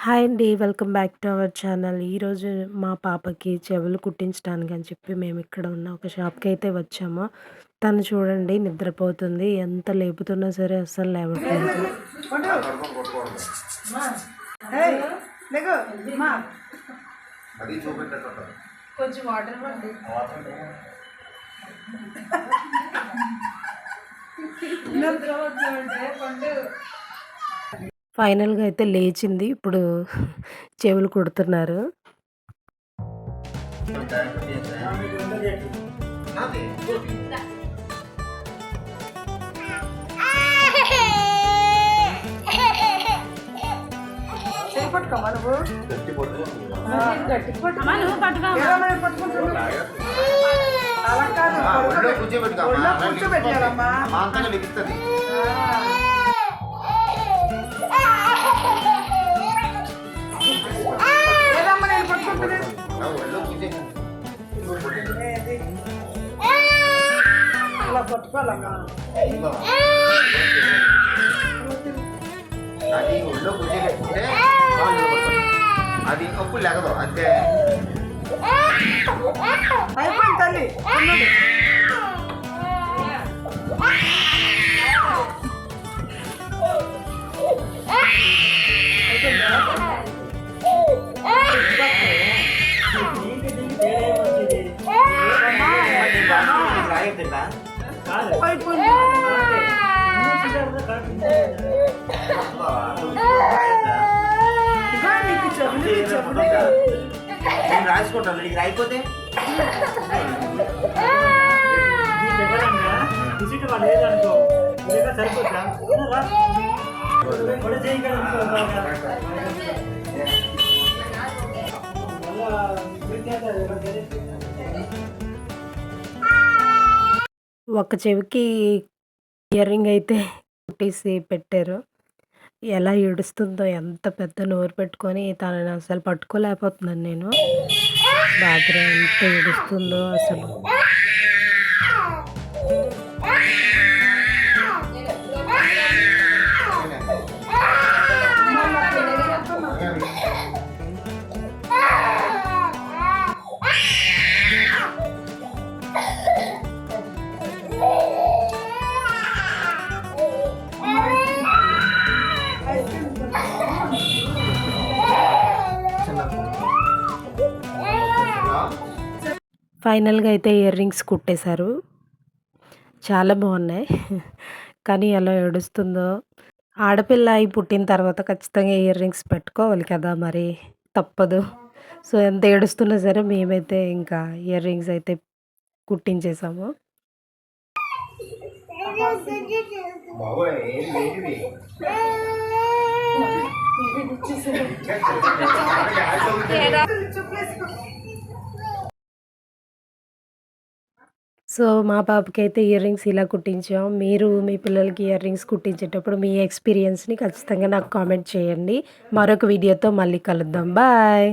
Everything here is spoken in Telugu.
హాయ్ అండి. Welcome back to our channel. ఈరోజు మా పాపకి చెవులు కుట్టించడానికి అని చెప్పి మేము ఇక్కడ ఉన్న ఒక షాప్‌కి అయితే వచ్చాము. తను చూడండి నిద్రపోతుంది. ఎంత లేపుతున్నా సరే అస్సలు లేవట్లేదు. కొంచెం వాటర్ పడండి. నిద్ర వస్తుంటే పండు ఫైనల్‌గా అయితే లేచింది. ఇప్పుడు చెవులు కుడుతున్నారు. పట్టుకోమా నువ్వు గట్టి పట్టుకోమా నువ్వు పట్టుకోమా అలా కాదు కూర్చోబెట్టాలమ్మా అలా పట్టుకోవాలమ్మా అది ఒళ్ళో కూర్చోలేకుంటే అది అప్పు లేకదు అంతే అయిపోయింది తల్లి నేను రాసుకుంటాను నీకు రాయిపోతే ఒక చెవికి ఇయర్ రింగ్ అయితే కుట్టేసి పెట్టారు. ఎలా ఏడుస్తుందో, ఎంత పెద్ద నోరు పెట్టుకొని తనని అసలు పట్టుకోలేకపోతున్నాను నేను. బాగా ఎంత ఏడుస్తుందో అసలు. ఫైనల్‌గా అయితే ఇయర్ రింగ్స్ కుట్టేశారు. చాలా బాగున్నాయి. కానీ ఎలా ఏడుస్తుందో. ఆడపిల్ల అయి పుట్టిన తర్వాత ఖచ్చితంగా ఇయర్ రింగ్స్ పెట్టుకోవాలి కదా! మరి తప్పదు. సో, ఎంత ఏడుస్తున్నా సరే మేమైతే ఇంకా ఇయర్ రింగ్స్ అయితే కుట్టించేసాము. సో, మా పాపకైతే ఇయర్ రింగ్స్ ఇలా కుట్టించాం. మీరు మీ పిల్లలకి ఇయర్ రింగ్స్ కుట్టించేటప్పుడు మీ ఎక్స్‌పీరియన్స్‌ని ఖచ్చితంగా నాకు కామెంట్ చేయండి. మరొక వీడియోతో మళ్ళీ కలుద్దాం. బాయ్.